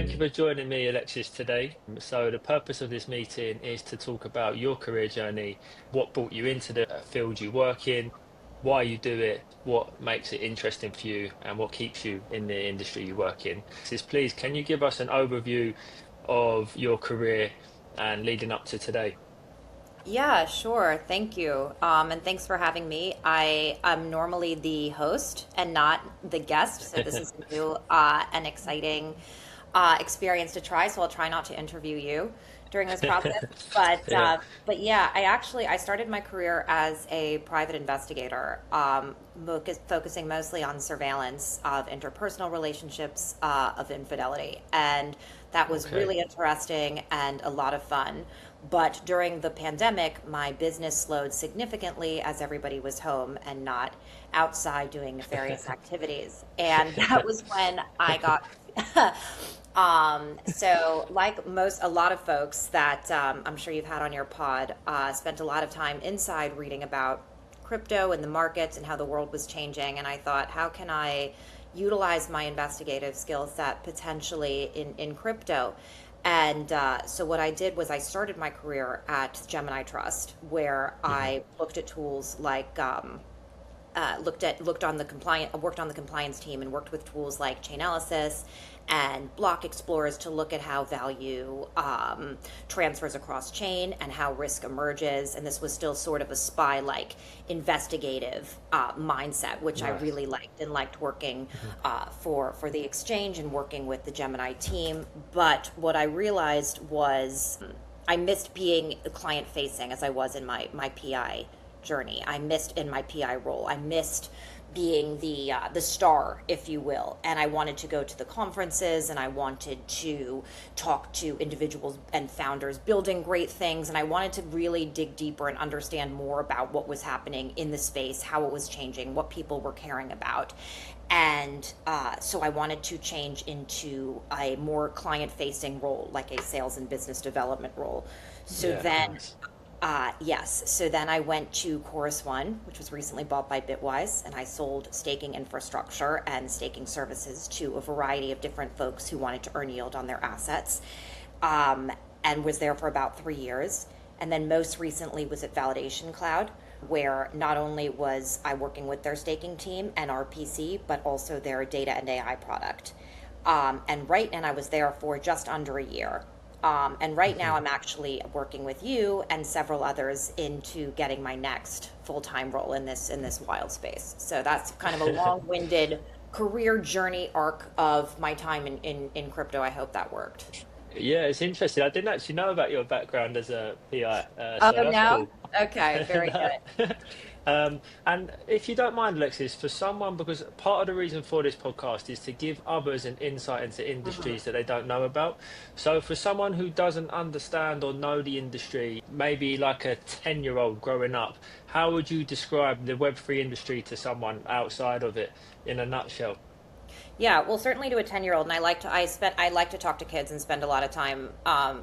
Thank you for joining me, Alexis, today. So, the purpose of this meeting is to talk about your career journey, what brought you into the field you work in, why you do it, what makes it interesting for you, and what keeps you in the industry you work in. Please, can you give us an overview of your career and leading up to today? Yeah, sure. Thank you. And thanks for having me. I am normally the host and not the guest, so this is a new and exciting experience to try. So I'll try not to interview you during this process. But Yeah. yeah, I started my career as a private investigator, focusing mostly on surveillance of interpersonal relationships, of infidelity, and that was Okay. really interesting and a lot of fun. But during the pandemic, my business slowed significantly as everybody was home and not outside doing nefarious activities. And that was when I got so like a lot of folks that I'm sure you've had on your pod, spent a lot of time inside reading about crypto and the markets and how the world was changing. And I thought, how can I utilize my investigative skill set potentially in crypto? And so what I did was I started my career at Gemini Trust, where Mhm. I looked at tools like worked on the compliance team and worked with tools like Chainalysis and block explorers to look at how value transfers across chain and how risk emerges. And this was still sort of a spy like investigative mindset, which I Nice. really liked, and liked working Mhm. for the exchange and working with the Gemini team. But what I realized was I missed being client facing as I was in my PI journey. I missed in my PI role. I missed being the star, if you will. And I wanted to go to the conferences, and I wanted to talk to individuals and founders building great things. And I wanted to really dig deeper and understand more about what was happening in the space, how it was changing, what people were caring about. And so I wanted to change into a more client facing role, like a sales and business development role. So Yeah, then nice. yes. So then I went to Chorus One, which was recently bought by Bitwise, and I sold staking infrastructure and staking services to a variety of different folks who wanted to earn yield on their assets, um, and was there for about 3 years. And then most recently was at Validation Cloud, where not only was I working with their staking team and RPC, but also their data and AI product. And I was there for just under a year. And right now, Mhm. I'm actually working with you and several others into getting my next full time role in this wild space. So that's kind of a long winded career journey arc of my time in crypto. I hope that worked. Yeah, it's interesting. I didn't actually know about your background as a PI, Oh, so that's no? cool. Okay, very No. good. And if you don't mind, Alexis, for someone, because part of the reason for this podcast is to give others an insight into industries that they don't know about. So for someone who doesn't understand or know the industry, maybe like a 10-year-old growing up, how would you describe the Web3 industry to someone outside of it in a nutshell? Yeah, well, certainly to a 10-year-old, and I like to talk to kids and spend a lot of time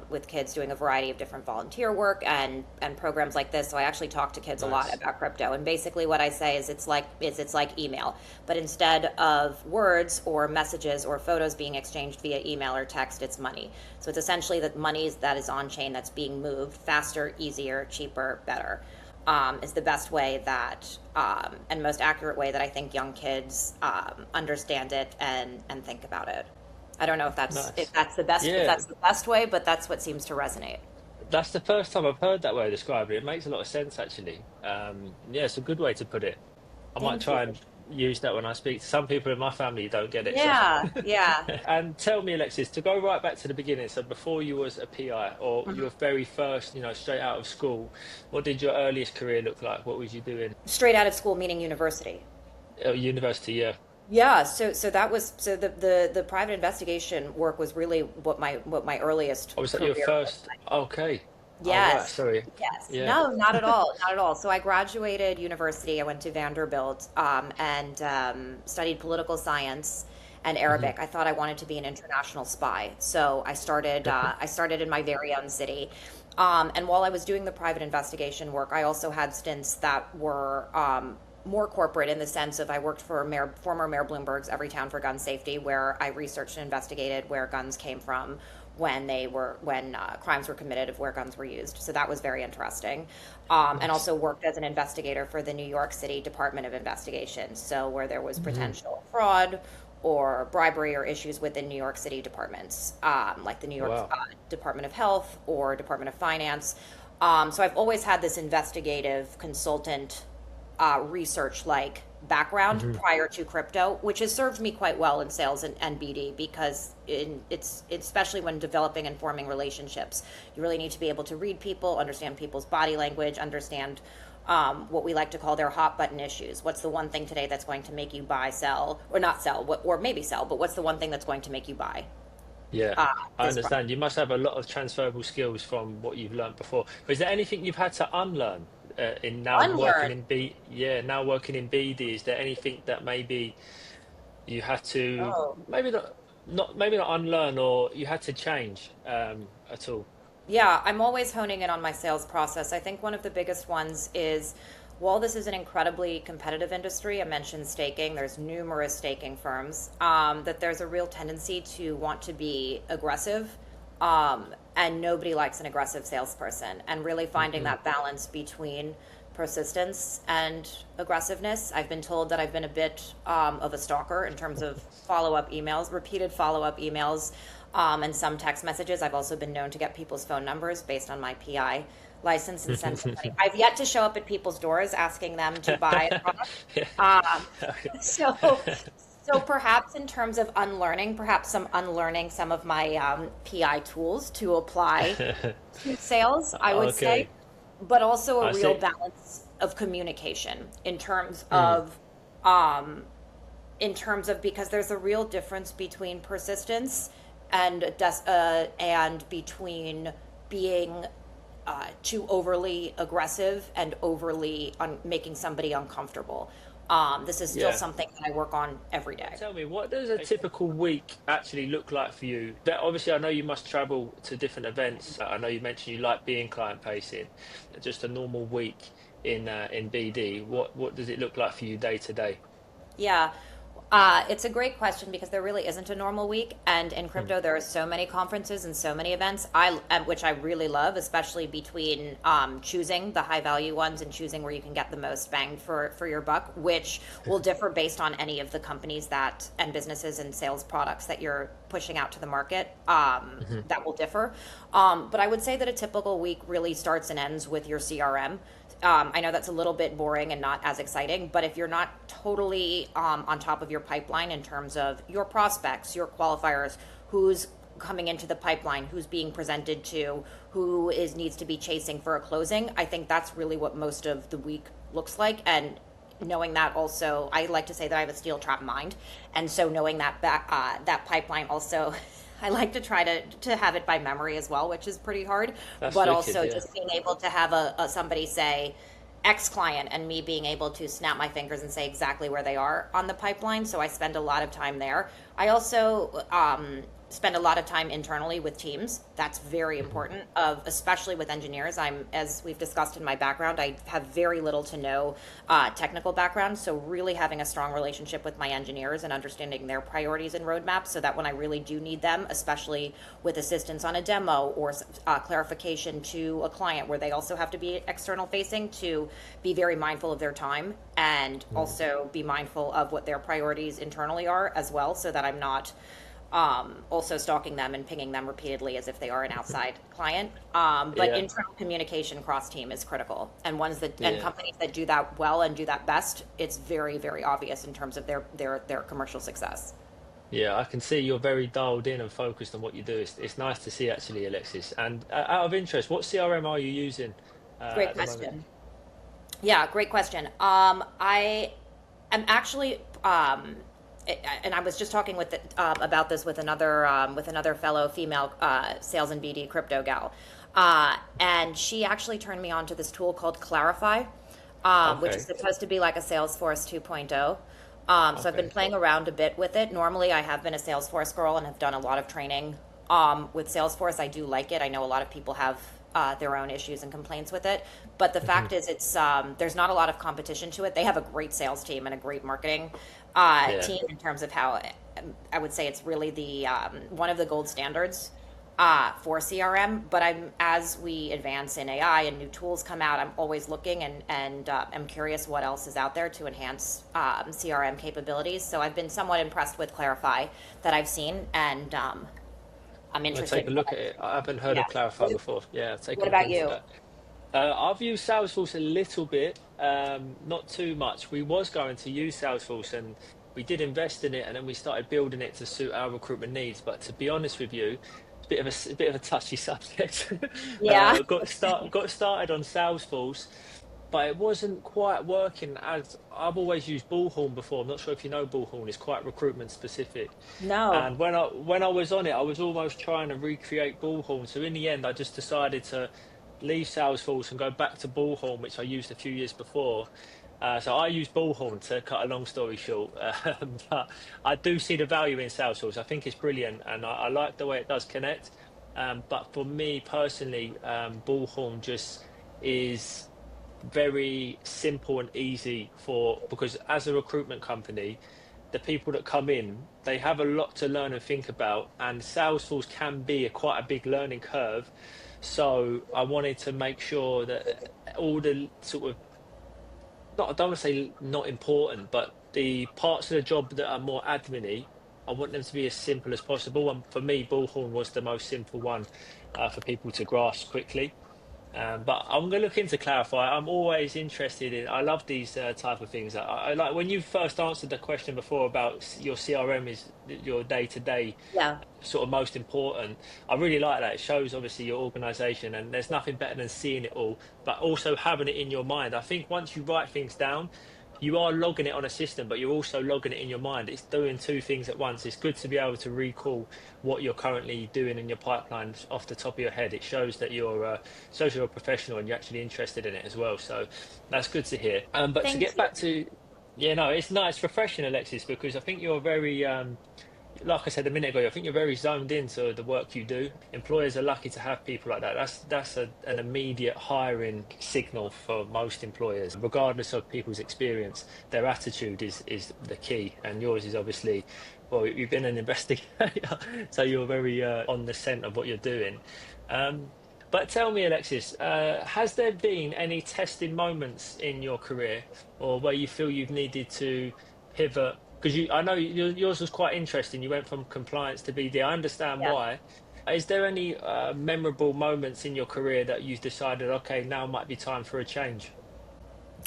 with kids doing a variety of different volunteer work and programs like this. So I actually talk to kids a lot Nice. about crypto, and basically what I say is it's like email, but instead of words or messages or photos being exchanged via email or text, it's money. So it's essentially that money that is on chain that's being moved faster, easier, cheaper, better, is the best way that and most accurate way that I think young kids understand it and think about it. I don't know Nice. if Yeah, that's the best way, but that's what seems to resonate. that's the first time I've heard that way described. It makes a lot of sense, actually. Yeah, it's a good way to put it. I might Thank you. try and use that when I speak to some people in my family who don't get it. So, Yeah, yeah. and tell me, Alexis, to go right back to the beginning. So, before you was a PI or your very first, straight out of school, what did your earliest career look like? What was you doing Straight out of school, meaning university. at university? Yeah. Yeah, so that was so the private investigation work was really what my earliest Oh, was that your career was. first? Okay. Oh, right. Yes. Sorry. Yes. Yeah. No, not at all. Not at all. So I graduated university. I went to Vanderbilt and studied political science and Hmm. Arabic. I thought I wanted to be an international spy. So I started in my very own city. And while I was doing the private investigation work, I also had stints that were more corporate in the sense of I worked for former Mayor Bloomberg's Every Town for Gun Safety, where I researched and investigated where guns came from when crimes were committed, of where guns were used. So that was very interesting. And also worked as an investigator for the New York City Department of Investigation. So where there was potential fraud or bribery or issues within New York City departments, like the New York Wow. Department of Health or Department of Finance. So I've always had this investigative consultant research like background prior to crypto, which has served me quite well in sales and BD, because it's especially when developing and forming relationships, you really need to be able to read people, understand people's body language, understand what we like to call their hot button issues. What's the one thing today that's going to make you buy, sell, or not sell, or maybe sell, but what's the one thing that's going to make you buy? Yeah, I This understand. You must have a lot of transferable skills from what you've learned before. But is there anything you've had to unlearn in now working unlearn. in now working in BD? Is there anything that maybe you had to Oh. maybe maybe not unlearn, or you had to change at all? Yeah, I'm always honing in on my sales process. I think one of the biggest ones is, while this is an incredibly competitive industry, I mentioned staking, there's numerous staking firms, that there's a real tendency to want to be aggressive. And nobody likes an aggressive salesperson. And really finding that balance between persistence and aggressiveness. I've been told that I've been a bit of a stalker in terms of follow-up emails, repeated follow-up emails, and some text messages. I've also been known to get people's phone numbers based on my PI license and send some money. I've yet to show up at people's doors asking them to buy a product. So, so perhaps in terms of unlearning, perhaps some unlearning some of my PI tools to apply to sales, I would say, Okay, but also I a real see. balance of communication um, in terms of, because there's a real difference between persistence and between being too overly aggressive and overly making somebody uncomfortable. This is still Yeah. something that I work on every day. Tell me, what does a typical week actually look like for you? That obviously, I know you must travel to different events. I know you mentioned you like being client facing. Just a normal week in BD. What does it look like for you day to day? Yeah. It's a great question, because there really isn't a normal week, and in crypto there are so many conferences and so many events. Which I really love, especially between choosing the high value ones and choosing where you can get the most bang for your buck, which will differ based on any of the companies that and businesses and sales products that you're pushing out to the market. That will differ, but I would say that a typical week really starts and ends with your CRM. I know that's a little bit boring and not as exciting, but if you're not totally on top of your pipeline in terms of your prospects, your qualifiers, who's coming into the pipeline, who's being presented to, who needs to be chasing for a closing, I think that's really what most of the week looks like. And knowing that, also, I like to say that I have a steel trap mind, and so knowing that pipeline also. I like to try to have it by memory as well, which is pretty hard. That's But wicked, also yeah. just being able to have somebody say X client, and me being able to snap my fingers and say exactly where they are on the pipeline. So I spend a lot of time there. I also spend a lot of time internally with teams. That's very important, especially with engineers. As we've discussed in my background, I have very little to no technical background. So really having a strong relationship with my engineers and understanding their priorities and roadmaps, so that when I really do need them, especially with assistance on a demo or clarification to a client where they also have to be external facing, to be very mindful of their time, and also be mindful of what their priorities internally are as well, so that I'm not also stalking them and pinging them repeatedly as if they are an outside client. But Yeah, internal communication cross team is critical, and and yeah. companies that do that well and do that best, it's very, very obvious in terms of their commercial success. Yeah, I can see you're very dialed in and focused on what you do. It's nice to see actually, Alexis. And out of interest, what CRM are you using Great at the moment? question. Yeah, great question. I am actually, and I was just talking about this with another fellow female sales and BD crypto gal, and she actually turned me on to this tool called Clarify, which is Okay, supposed to be like a Salesforce 2.0. So I've been okay. playing around a bit with it. Normally, I have been a Salesforce girl and have done a lot of training with Salesforce. I do like it. I know a lot of people have their own issues and complaints with it. But the fact is, it's there's not a lot of competition to it. They have a great sales team and a great marketing Yeah. team in terms of how I would say it's really the one of the gold standards for CRM. But as we advance in AI and new tools come out, I'm always looking and I'm curious what else is out there to enhance CRM capabilities. So I've been somewhat impressed with Clarify that I've seen, and I'm I'll interested take a in look at it. I haven't heard yeah. of Clarify before. Yeah, I'll take a What look about into you? that. I've used Salesforce a little bit, not too much. We was going to use Salesforce and we did invest in it, and then we started building it to suit our recruitment needs. But to be honest with you, it's a bit of a touchy subject. Yeah. Got started on Salesforce, but it wasn't quite working. As I've always used Bullhorn before. I'm not sure if you know Bullhorn. It's quite recruitment specific. No. And when I was on it, I was almost trying to recreate Bullhorn. So in the end, I just decided to leave Salesforce and go back to Bullhorn, which I used a few years before. So I use Bullhorn to cut a long story short. But I do see the value in Salesforce. I think it's brilliant, and I like the way it does connect. But for me personally, Bullhorn just is very simple and easy because as a recruitment company, the people that come in, they have a lot to learn and think about, and Salesforce can be quite a big learning curve. So I wanted to make sure that all the sort of, not, I don't want to say not important, but the parts of the job that are more admin-y, I want them to be as simple as possible. And for me, Bullhorn was the most simple one for people to grasp quickly. But I'm going to look into Clarify. I'm always interested in. I love these type of things. I like when you first answered the question before about your CRM is your day to day Yeah. sort of most important. I really like that. It shows obviously your organization, and there's nothing better than seeing it all, but also having it in your mind. I think once you write things down, you are logging it on a system, but you're also logging it in your mind. It's doing two things at once. It's good to be able to recall what you're currently doing in your pipelines off the top of your head. It shows you're a professional and you're actually interested in it as well. So that's good to hear. But to Thank get you. back to, yeah, no, it's nice, refreshing, Alexis, because I think you're very like I said a minute ago, I think you're very zoned into the work you do. Employers are lucky to have people like that. An immediate hiring signal for most employers, regardless of people's experience. Their attitude is the key, and yours is obviously, well, you've been an investigator, so you're very on the scent of what you're doing. But tell me, Alexis, has there been any testing moments in your career, or where you feel you've needed to pivot? Because I know yours was quite interesting. You went from compliance to BD. I understand Yeah. why. Is there any memorable moments in your career that you've decided, okay, now might be time for a change?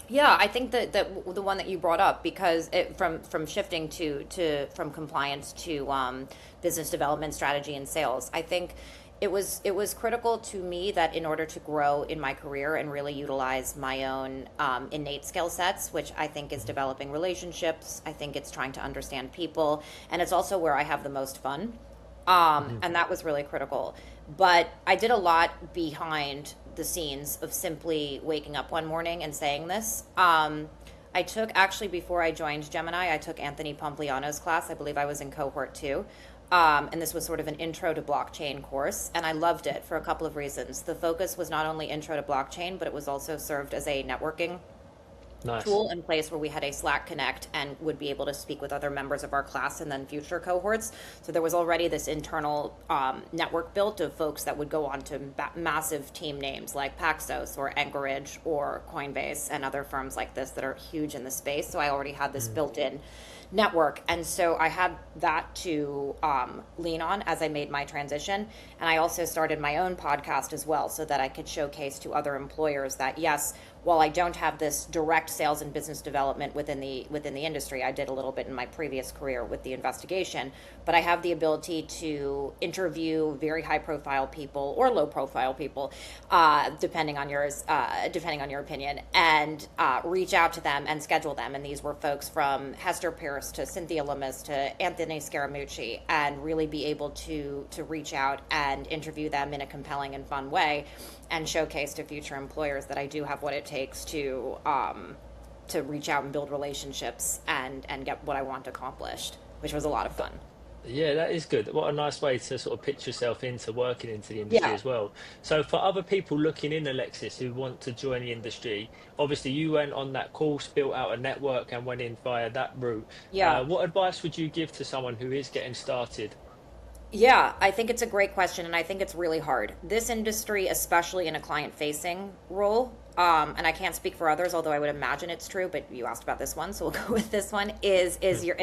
Yeah, I think that the one that you brought up, because from shifting to from compliance to business development strategy and sales, I think it was critical to me that in order to grow in my career and really utilize my own innate skill sets, which I think is developing relationships, I think it's trying to understand people, and it's also where I have the most fun. Hmm. And that was really critical. But I did a lot behind the scenes of simply waking up one morning and saying this. I took, actually, before I joined Gemini, I took Anthony Pompliano's class. I believe I was in cohort two. And this was sort of an intro to blockchain course. And I loved it for a couple of reasons. The focus was not only intro to blockchain, but it was also served as a networking Nice. tool in place where we had a Slack connect and would be able to speak with other members of our class and then future cohorts. So there was already this internal network built of folks that would go on to massive team names like Paxos or Anchorage or Coinbase and other firms like this that are huge in the space. So I already had this Mm. built in network. And so I had that to lean on as I made my transition. And I also started my own podcast as well so that I could showcase to other employers that, yes, while I don't have this direct sales and business development within the industry, I did a little bit in my previous career with the investigation, but I have the ability to interview very high profile people or low profile people, depending on your opinion, and reach out to them and schedule them. And these were folks from Hester Pierce to Cynthia Lummis to Anthony Scaramucci, and really be able to reach out and interview them in a compelling and fun way, and showcase to future employers that I do have what it takes to reach out and build relationships and get what I want accomplished, which was a lot of fun. Yeah, that is good. What a nice way to sort of pitch yourself into working into the industry Yeah. as well. So for other people looking in, Alexis, who want to join the industry, obviously you went on that course, built out a network and went in via that route. Yeah. What advice would you give to someone who is getting started? Yeah, I think it's a great question, and I think it's really hard. This industry, especially in a client-facing role, and I can't speak for others, although I would imagine it's true. But you asked about this one, so we'll go with this one. Is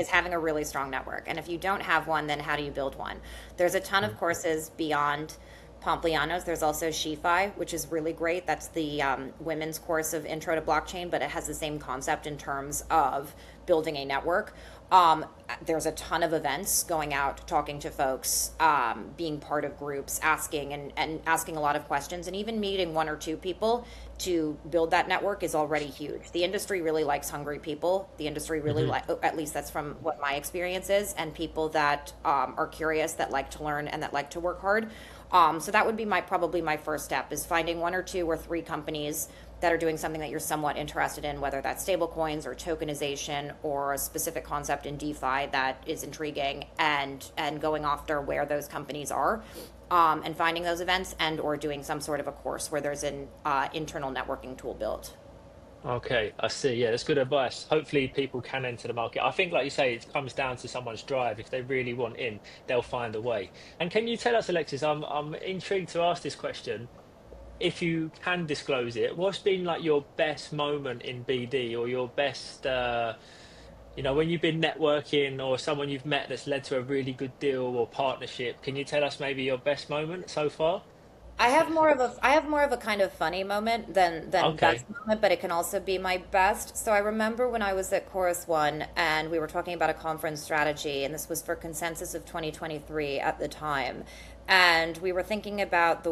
having a really strong network, and if you don't have one, then how do you build one? There's a ton of courses beyond Pompliano's. There's also SheFi, which is really great. That's the women's course of Intro to Blockchain, but it has the same concept in terms of building a network. There's a ton of events, going out, talking to folks, being part of groups, asking and asking a lot of questions, and even meeting one or two people to build that network is already huge. The industry really likes hungry people. The industry really Hmm. like, at least that's from what my experience is, and people that are curious, that like to learn, and that like to work hard. So that would be probably my first step, is finding one or two or three companies that are doing something that you're somewhat interested in, whether that's stable coins or tokenization or a specific concept in DeFi that is intriguing, and going after where those companies are, and finding those events, and or doing some sort of a course where there's an internal networking tool built. Okay, I see. Yeah, that's good advice. Hopefully, people can enter the market. I think, like you say, it comes down to someone's drive. If they really want in, they'll find a way. And can you tell us, Alexis? I'm intrigued to ask this question. If you can disclose it, what's been like your best moment in BD, or your best, when you've been networking, or someone you've met that's led to a really good deal or partnership? Can you tell us maybe your best moment so far? I have more of a kind of funny moment than best Okay. moment, but it can also be my best. So I remember when I was at Chorus One and we were talking about a conference strategy, and this was for Consensus of 2023 at the time, and we were thinking about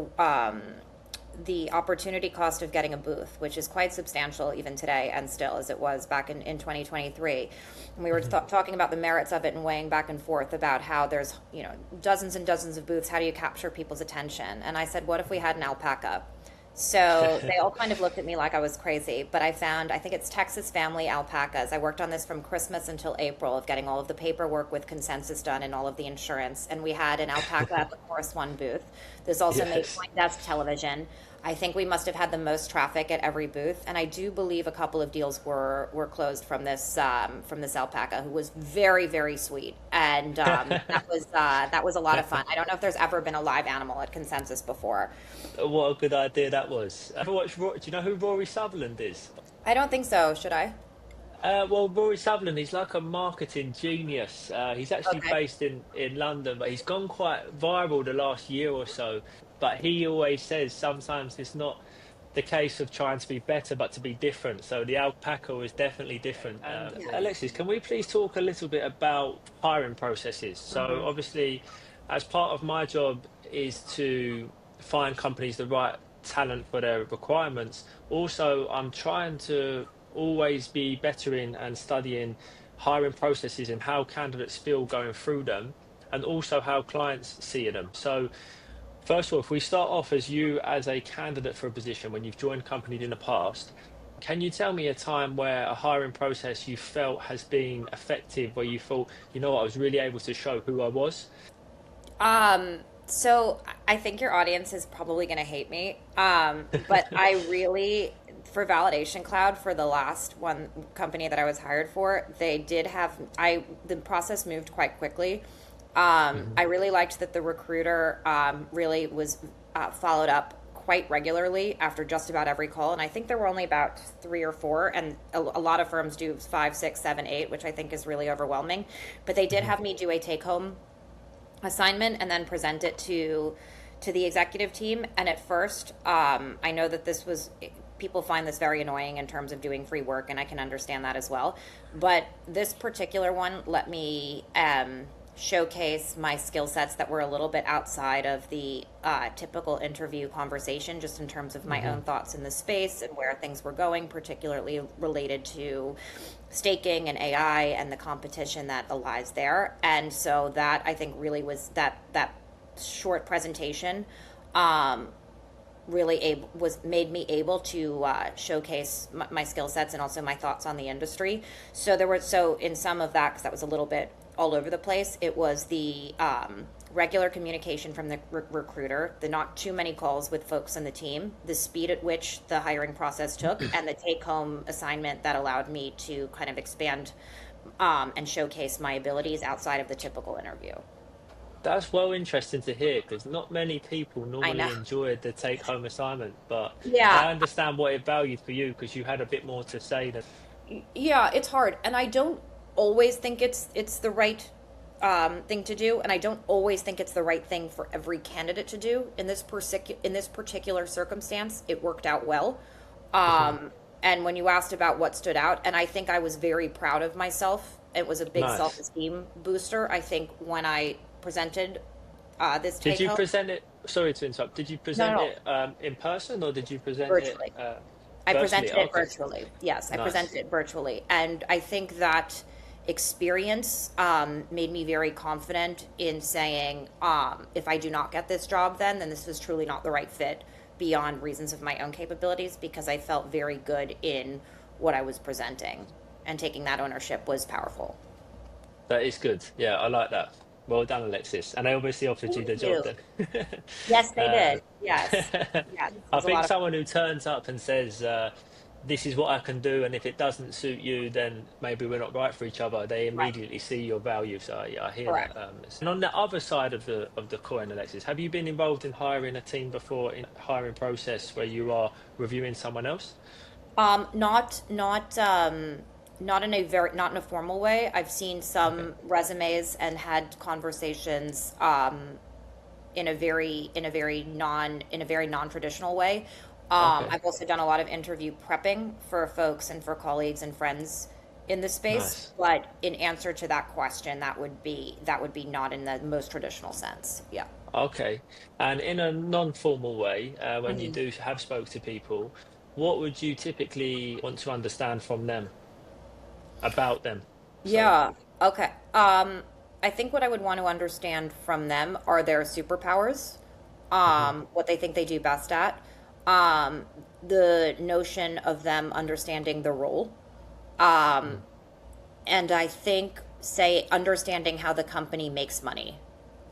the opportunity cost of getting a booth, which is quite substantial even today, and still as it was back in 2023. And we were Hmm. talking about the merits of it and weighing back and forth about how there's, dozens and dozens of booths. How do you capture people's attention? And I said, what if we had an alpaca? So they all kind of looked at me like I was crazy, but I think it's Texas family alpacas. I worked on this from Christmas until April, of getting all of the paperwork with Consensus done and all of the insurance. And we had an alpaca at the Chorus One booth. This also made Yes. Desk Television. I think we must have had the most traffic at every booth, and I do believe a couple of deals were closed from this alpaca, who was very, very sweet, and that was a lot of fun. I don't know if there's ever been a live animal at Consensus before. What a good idea that was. Do you know who Rory Sutherland is? I don't think so. Should I? Well, Rory Sutherland, he's like a marketing genius. He's actually Okay. based in London, but he's gone quite viral the last year or so. But he always says sometimes it's not the case of trying to be better, but to be different. So the alpaca is definitely different. And Yes. Alexis, can we please talk a little bit about hiring processes? So Hmm. obviously, as part of my job is to find companies the right talent for their requirements. Also, I'm trying to always be bettering and studying hiring processes and how candidates feel going through them, and also how clients see them. So, first of all, if we start off as you as a candidate for a position when you've joined companies in the past, can you tell me a time where a hiring process you felt has been effective, where you thought, you know what, I was really able to show who I was? So I think your audience is probably going to hate me. But I really, for Validation Cloud, for the last one company that I was hired for, they did have, the process moved quite quickly. Hmm. I really liked that the recruiter really was followed up quite regularly after just about every call. And I think there were only about three or four, and a lot of firms do five, six, seven, eight, which I think is really overwhelming. But they did Hmm. have me do a take home assignment and then present it to the executive team. And at first, I know that this was, people find this very annoying in terms of doing free work, and I can understand that as well. But this particular one let me showcase my skill sets that were a little bit outside of the typical interview conversation, just in terms of my Hmm. own thoughts in the space and where things were going, particularly related to staking and AI and the competition that lies there. And so that, I think, really was that short presentation really was made me able to showcase my skill sets and also my thoughts on the industry. So there were, so in some of that, because that was a little bit all over the place. It was the regular communication from the recruiter, the not too many calls with folks on the team, the speed at which the hiring process took, and the take home assignment that allowed me to kind of expand and showcase my abilities outside of the typical interview. That's well interesting to hear because not many people I know. normally enjoy the take home assignment, but Yeah. I understand what it valued for you because you had a bit more to say than. Yeah, it's hard, and I don't always think it's the right thing to do, and I don't always think it's the right thing for every candidate to do. In this particular circumstance, it worked out well. Mhm. And when you asked about what stood out, and I think I was very proud of myself. It was a big Nice. self-esteem booster. I think when I presented this Did take you home, present it? Sorry to interrupt. Did you no, no, present no, it in person or did you present it virtually. I virtually? presented it Okay, virtually. Yes, I nice. presented it virtually. And I think that experience made me very confident in saying, if I do not get this job, then this is truly not the right fit beyond reasons of my own capabilities because I felt very good in what I was presenting. And taking that ownership was powerful. That is good. Yeah, I like that. Well done, Alexis. And they obviously offered you Thank the job you. then. Yes, they Uh, did. Yes. Yes. It I was a think lot of fun. someone who turns up and says, this is what I can do, and if it doesn't suit you, then maybe we're not right for each other. They Right. immediately see your value. So yeah, I hear Correct. that. And on the other side of the coin, Alexis, have you been involved in hiring a team before in hiring process where you are reviewing someone else? Not in a not in a formal way. I've seen Okay. some resumes and had conversations in a very non-traditional way. Okay. I've also done a lot of interview prepping for folks and for colleagues and friends in the space, Nice. but in answer to that question, that would be not in the most traditional sense. Yeah. Okay. And in a non-formal way, when you Mhm. do have spoke to people, what would you typically want to understand from them about them? Sorry. Yeah. Okay. I think what I would want to understand from them are their superpowers, Hmm. what they think they do best at, um, the notion of them understanding the role, and I think, say, understanding how the company makes money,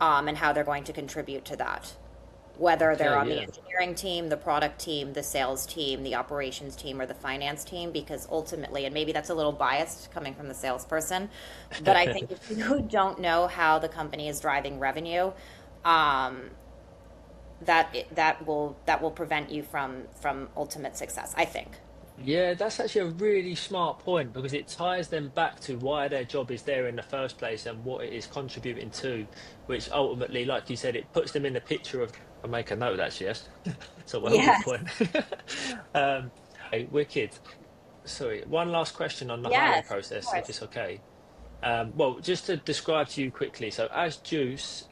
and how they're going to contribute to that. Whether they're Okay, on the yeah. engineering team, the product team, the sales team, the operations team, or the finance team, because ultimately, and maybe that's a little biased coming from the salesperson, but I think if you don't know how the company is driving revenue, um, that will prevent you from ultimate success, I think. Yeah, that's actually a really smart point because it ties them back to why their job is there in the first place and what it is contributing to, which ultimately, like you said, it puts them in the picture of. I'll make a note of that, yes. So well good Yes. point. Okay, wicked. Sorry, one last question on the hiring Yes, of process, if course. it's okay. Well, just to describe to you quickly. So, as Juice,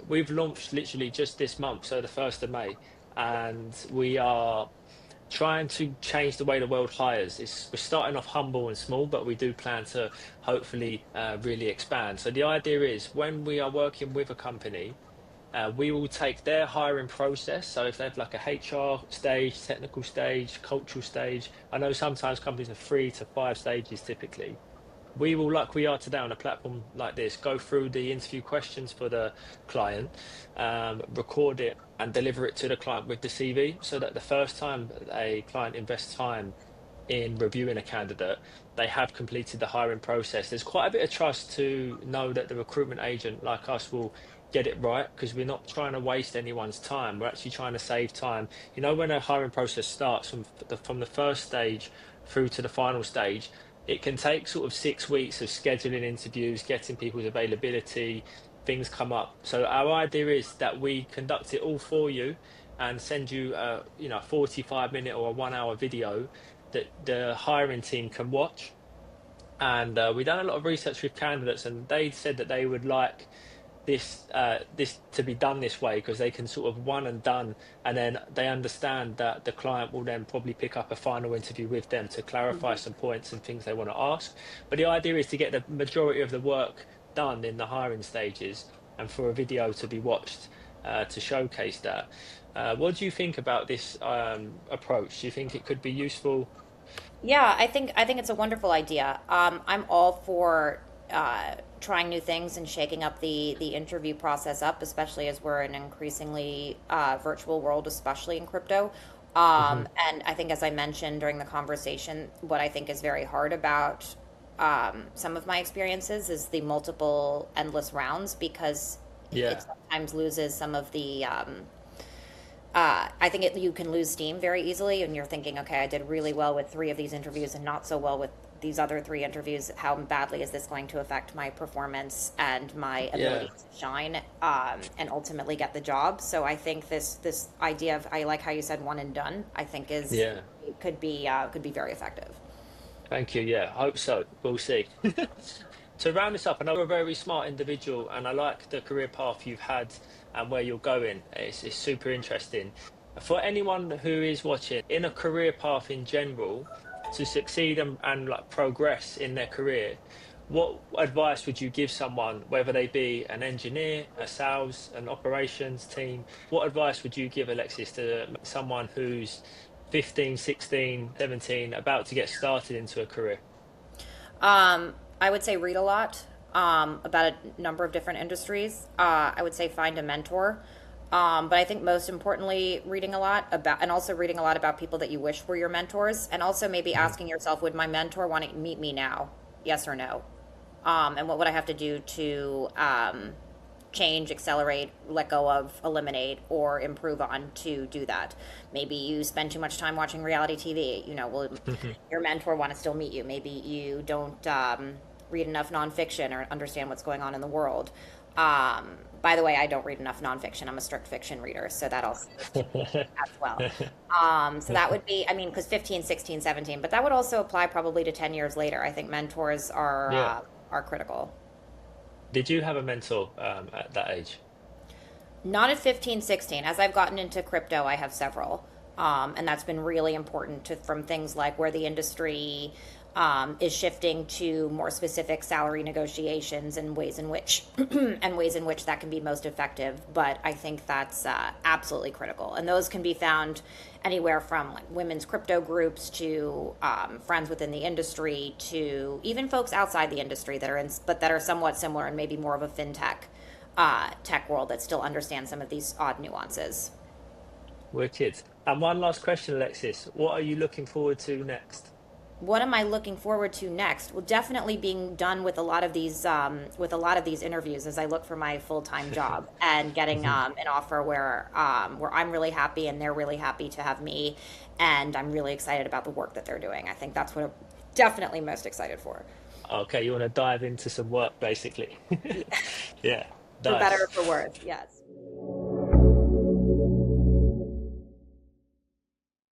we've launched literally just this month, so the 1st of May, and we are trying to change the way the world hires. We're starting off humble and small, but we do plan to hopefully really expand. So, the idea is when we are working with a company, we will take their hiring process. So if they have like a HR stage, technical stage, cultural stage, I know sometimes companies are 3 to 5 stages typically. We will, like we are today on a platform like this, go through the interview questions for the client, record it and deliver it to the client with the CV so that the first time a client invests time in reviewing a candidate, they have completed the hiring process. There's quite a bit of trust to know that the recruitment agent like us will get it right because we're not trying to waste anyone's time. We're actually trying to save time. You know, when a hiring process starts from the first stage through to the final stage, it can take sort of 6 weeks of scheduling interviews, getting people's availability, things come up. So our idea is that we conduct it all for you and send you a 45-minute or a 1 hour video that the hiring team can watch. And we've done a lot of research with candidates, and they said that they would like this to be done this way because they can sort of one and done, and then they understand that the client will then probably pick up a final interview with them to clarify Mhm. some points and things they want to ask. But the idea is to get the majority of the work done in the hiring stages, and for a video to be watched to showcase that. What do you think about this approach? Do you think it could be useful? Yeah, I think it's a wonderful idea. I'm all for trying new things and shaking up the interview process up, especially as we're in an increasingly virtual world, especially in crypto. Hmm. And I think, as I mentioned during the conversation, what I think is very hard about some of my experiences is the multiple endless rounds, because it Yeah. sometimes loses some of the I think you can lose steam very easily, and you're thinking, okay, I did really well with three of these interviews and not so well with these other three interviews. How badly is this going to affect my performance and my Yeah. ability to shine, and ultimately get the job? So I think this idea of, I like how you said one and done. I think is Yeah. could be very effective. Thank you. Yeah, hope so. We'll see. To round this up, I know you're a very smart individual, and I like the career path you've had and where you're going. It's super interesting. For anyone who is watching, in a career path in general, to succeed and like progress in their career, what advice would you give someone, whether they be an engineer, a sales, an operations team? What advice would you give, Alexis, to someone who's 15, 16, 17, about to get started into a career? I would say read a lot about a number of different industries. I would say find a mentor. But I think most importantly, reading a lot about, and also reading a lot about people that you wish were your mentors, and also maybe Mhm. asking yourself, would my mentor want to meet me now? Yes or no? And what would I have to do to change, accelerate, let go of, eliminate, or improve on to do that? Maybe you spend too much time watching reality TV. Will your mentor want to still meet you? Maybe you don't read enough nonfiction or understand what's going on in the world. By the way, I don't read enough nonfiction. I'm a strict fiction reader, so that also goes to me as well. So that would be, I mean, because 15, 16, 17, but that would also apply probably to 10 years later. I think mentors Yeah. are critical. Did you have a mentor at that age? Not at 15, 16. As I've gotten into crypto, I have several. And that's been really important from things like where the industry is shifting to more specific salary negotiations and ways in which and ways in which that can be most effective. But I think that's absolutely critical. And those can be found anywhere from like women's crypto groups to friends within the industry to even folks outside the industry that are in, but that are somewhat similar and maybe more of a fintech tech world that still understands some of these odd nuances. Wicked. And one last question, Alexis. What are you looking forward to next? What am I looking forward to next? Well, definitely being done with a lot of these interviews as I look for my full time job and getting an offer where I'm really happy and they're really happy to have me, and I'm really excited about the work that they're doing. I think that's what I'm definitely most excited for. Okay, you want to dive into some work, basically. Yeah, For better nice. or for worse, yes.